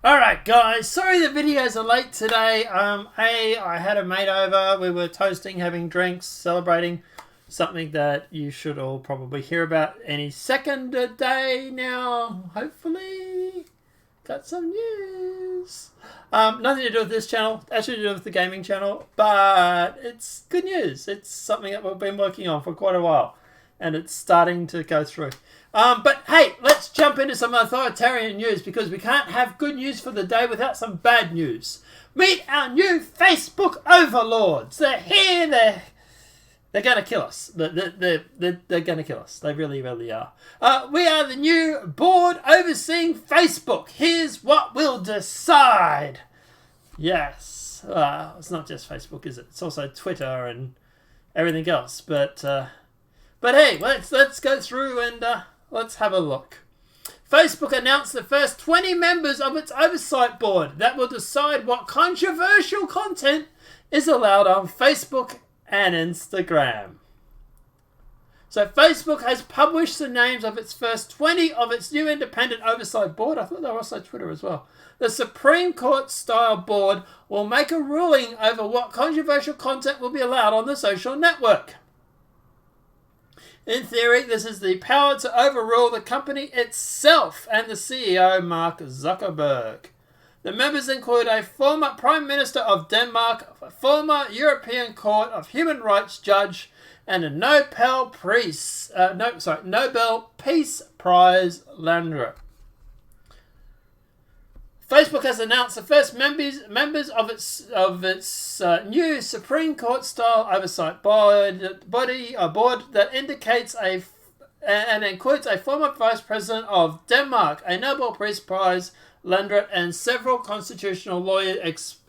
Alright guys, sorry the videos are late today. I had a mate over, we were toasting, having drinks, celebrating something that you should all probably hear about any second day now, hopefully. Got some news. Nothing to do with this channel, actually to do with the gaming channel, but it's good news. It's something that we've been working on for quite a while, and it's starting to go through. But hey, let's jump into some authoritarian news because we can't have good news for the day without some bad news. Meet our new Facebook overlords. They're here. They're going to kill us. They're going to kill us. They really, really are. We are the new board overseeing Facebook. Here's what we'll decide. Yes. It's not just Facebook, is it? It's also Twitter and everything else. But hey, let's go through and let's have a look. Facebook announced the first 20 members of its Oversight Board that will decide what controversial content is allowed on Facebook and Instagram. So Facebook has published the names of its first 20 of its new independent Oversight Board. I thought they were also Twitter as well. The Supreme Court-style board will make a ruling over what controversial content will be allowed on the social network. In theory, this is the power to overrule the company itself and the CEO, Mark Zuckerberg. The members include a former Prime Minister of Denmark, a former European Court of Human Rights judge, and a Nobel Peace Prize laureate. Facebook has announced the first members of its new Supreme Court-style Oversight Board that indicates and includes a former Vice President of Denmark, a Nobel Peace Prize laureate, and several constitutional lawyer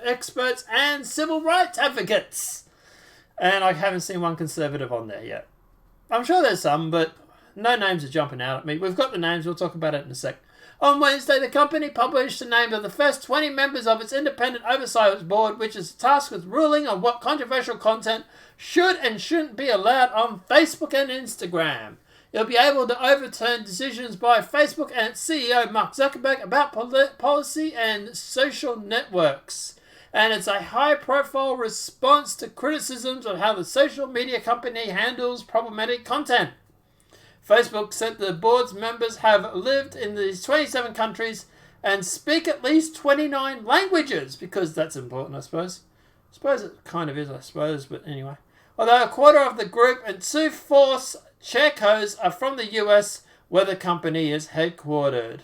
experts and civil rights advocates. And I haven't seen one conservative on there yet. I'm sure there's some, but no names are jumping out at me. We've got the names. We'll talk about it in a sec. On Wednesday, the company published the name of the first 20 members of its independent oversight board, which is tasked with ruling on what controversial content should and shouldn't be allowed on Facebook and Instagram. It'll be able to overturn decisions by Facebook and its CEO, Mark Zuckerberg, about policy and social networks. And it's a high-profile response to criticisms of how the social media company handles problematic content. Facebook said the board's members have lived in these 27 countries and speak at least 29 languages, because that's important, I suppose. I suppose it kind of is, but anyway. Although a quarter of the group and 2 fourths chaircos are from the US, where the company is headquartered.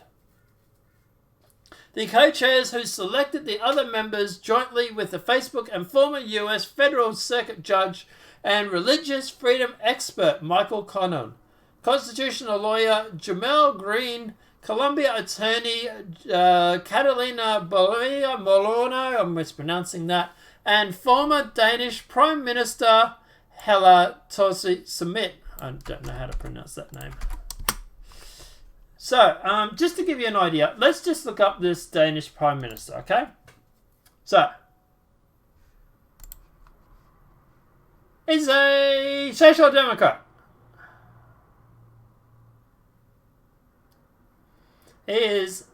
The co-chairs who selected the other members jointly with the Facebook and former US Federal Circuit Judge and religious freedom expert Michael Connon, constitutional lawyer Jamel Green, Columbia attorney Catalina Molono, I'm mispronouncing that, and former Danish Prime Minister Helle Thorning-Schmidt. I don't know how to pronounce that name. So, just to give you an idea, let's just look up this Danish Prime Minister, okay? So, he's a Social Democrat. He is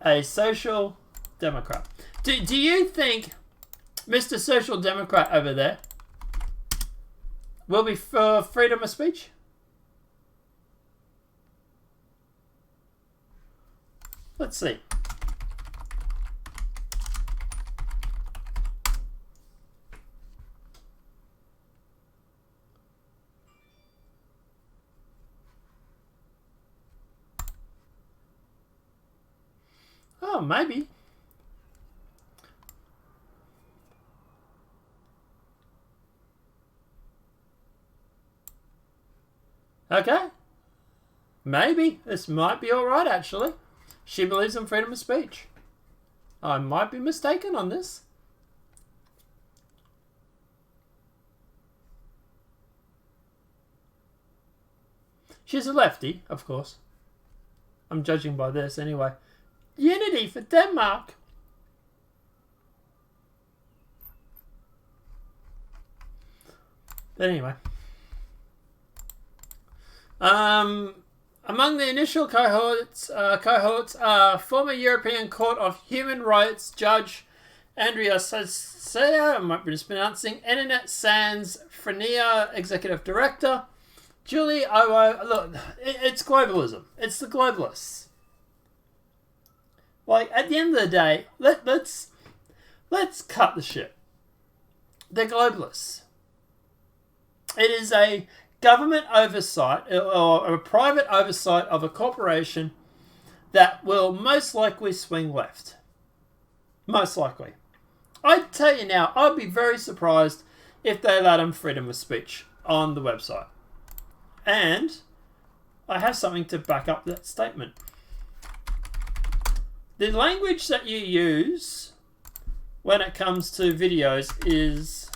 a Social Democrat. Do you think Mr. Social Democrat over there will be for freedom of speech? Let's see. Oh, maybe. Okay. Maybe. This might be alright, actually. She believes in freedom of speech. I might be mistaken on this. She's a lefty, of course. I'm judging by this anyway. Unity for Denmark. But anyway. Among the initial cohorts are former European Court of Human Rights Judge Andrea Sasea, I might be mispronouncing, Internet Sans Frenia Executive Director, Julie Owo. Look, it's globalism. It's the globalists. Like, at the end of the day, let's cut the shit. They're globalists. It is a government oversight or a private oversight of a corporation that will most likely swing left. Most likely. I tell you now, I'd be very surprised if they allowed them freedom of speech on the website. And I have something to back up that statement. The language that you use when it comes to videos is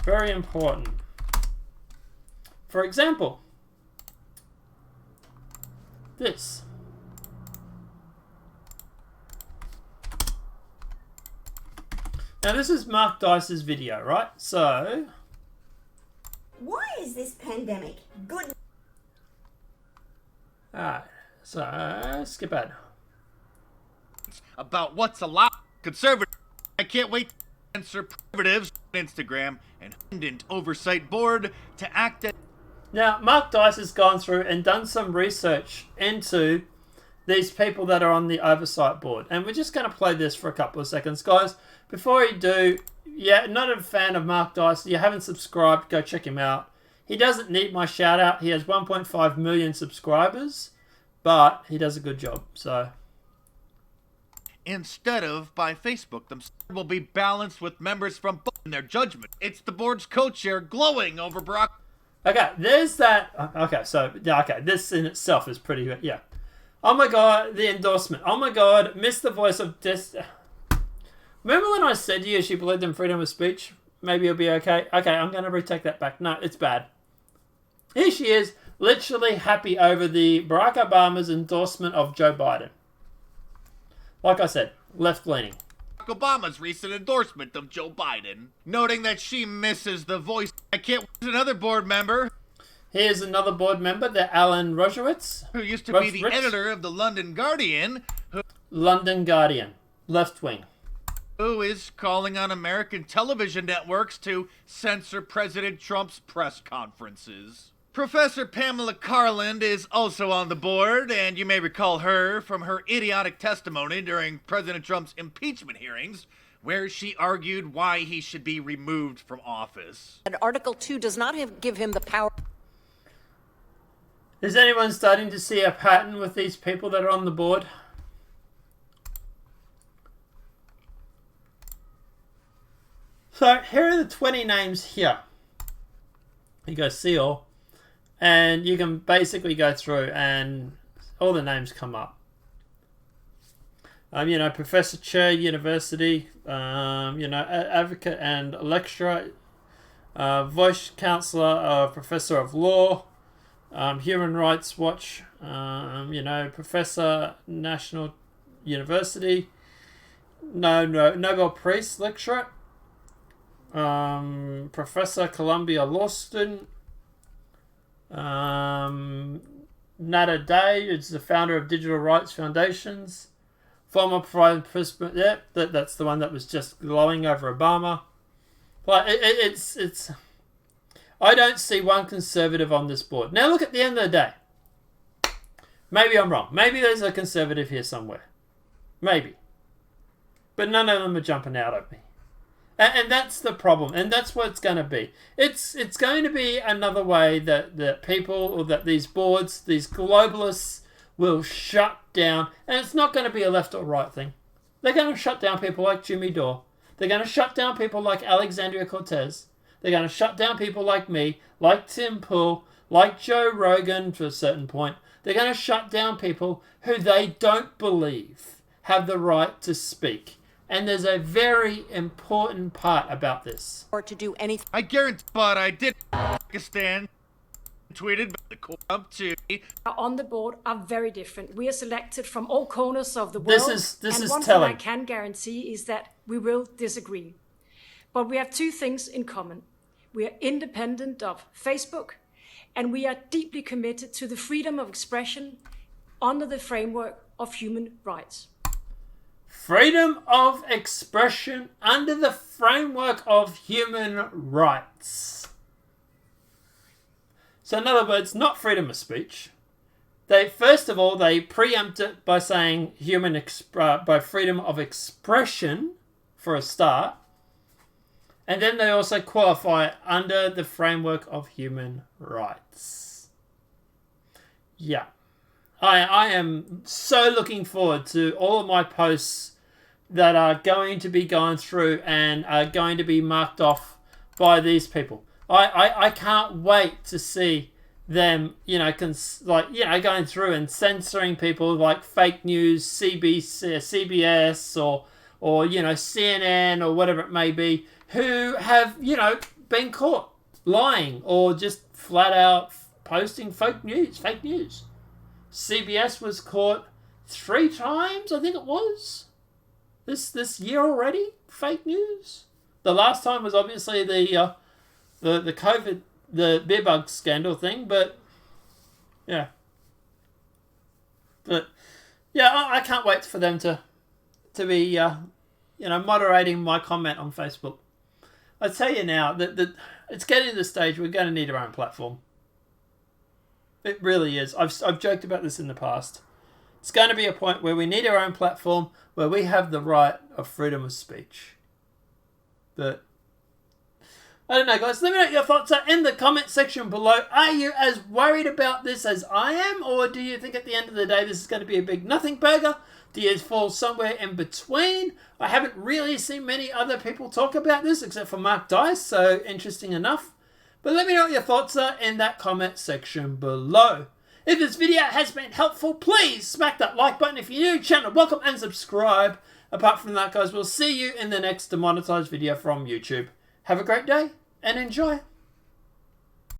very important. For example, this. Now this is Mark Dice's video, right? So, why is this pandemic good? Alright, so skip ahead. About what's allowed. Conservative. I can't wait to censor conservatives on Instagram and Oversight Board to act as. Now, Mark Dice has gone through and done some research into these people that are on the Oversight Board. And we're just going to play this for a couple of seconds. Guys, before you do, not a fan of Mark Dice, you haven't subscribed, go check him out. He doesn't need my shout out. He has 1.5 million subscribers, but he does a good job. So, instead of by Facebook, themselves will be balanced with members from both in their judgment. It's the board's co-chair glowing over Barack. Okay, there's that. Okay, so, okay, this in itself is pretty good. Yeah. Oh my God, the endorsement. Oh my God, miss the voice of Remember when I said to you she believed in freedom of speech? Maybe it'll be okay. Okay, I'm going to retake that back. No, it's bad. Here she is, literally happy over the Barack Obama's endorsement of Joe Biden. Like I said, left-leaning. Obama's recent endorsement of Joe Biden, noting that she misses the voice. I can't wait another board member. Here's another board member, the Alan Rojewitz, who used to be the editor of the London Guardian. London Guardian, left wing. Who is calling on American television networks to censor President Trump's press conferences. Professor Pamela Carland is also on the board, and you may recall her from her idiotic testimony during President Trump's impeachment hearings, where she argued why he should be removed from office. And Article 2 does not give him the power. Is anyone starting to see a pattern with these people that are on the board? So here are the 20 names here. You go see all, and you can basically go through and all the names come up. Professor Chair, University, advocate and lecturer, Vice Chancellor, Professor of Law, Human Rights Watch, Professor, National University, Nobel Peace Lecturer, Professor, Columbia Law Student, Nada Day is the founder of Digital Rights Foundations, former Prime Minister, that's the one that was just glowing over Obama. But it's I don't see one conservative on this board. Now look, at the end of the day, maybe I'm wrong. Maybe there's a conservative here somewhere. Maybe. But none of them are jumping out at me. And that's the problem. And that's what it's going to be. It's going to be another way that people, or that these boards, these globalists will shut down. And it's not going to be a left or right thing. They're going to shut down people like Jimmy Dore. They're going to shut down people like Alexandria Cortez. They're going to shut down people like me, like Tim Pool, like Joe Rogan to a certain point. They're going to shut down people who they don't believe have the right to speak. And there's a very important part about this. Or to do anything. I guarantee, but I did Pakistan tweeted by the court up to on the board are very different. We are selected from all corners of the world. This is one telling. thing I can guarantee is that we will disagree. But we have two things in common. We are independent of Facebook, and we are deeply committed to the freedom of expression under the framework of human rights. Freedom of expression under the framework of human rights. So in other words, not freedom of speech. First of all, they preempt it by saying by freedom of expression for a start. And then they also qualify it under the framework of human rights. Yeah. I am so looking forward to all of my posts that are going to be going through and are going to be marked off by these people. I can't wait to see them, going through and censoring people like fake news, CBS or CNN or whatever it may be, who have, been caught lying or just flat out posting fake news. CBS was caught 3 times, I think it was, this year already. Fake news. The last time was obviously the COVID, the beer bug scandal thing, but yeah. But yeah, I can't wait for them to be moderating my comment on Facebook. I tell you now that it's getting to the stage we're going to need our own platform. It really is. I've joked about this in the past. It's going to be a point where we need our own platform, where we have the right of freedom of speech. But I don't know, guys. Let me know what your thoughts are in the comment section below. Are you as worried about this as I am? Or do you think at the end of the day this is going to be a big nothing burger? Do you fall somewhere in between? I haven't really seen many other people talk about this except for Mark Dice, so interesting enough. But let me know what your thoughts are in that comment section below. If this video has been helpful, please smack that like button. If you're new, channel welcome and subscribe. Apart from that, guys, we'll see you in the next demonetized video from YouTube. Have a great day and enjoy.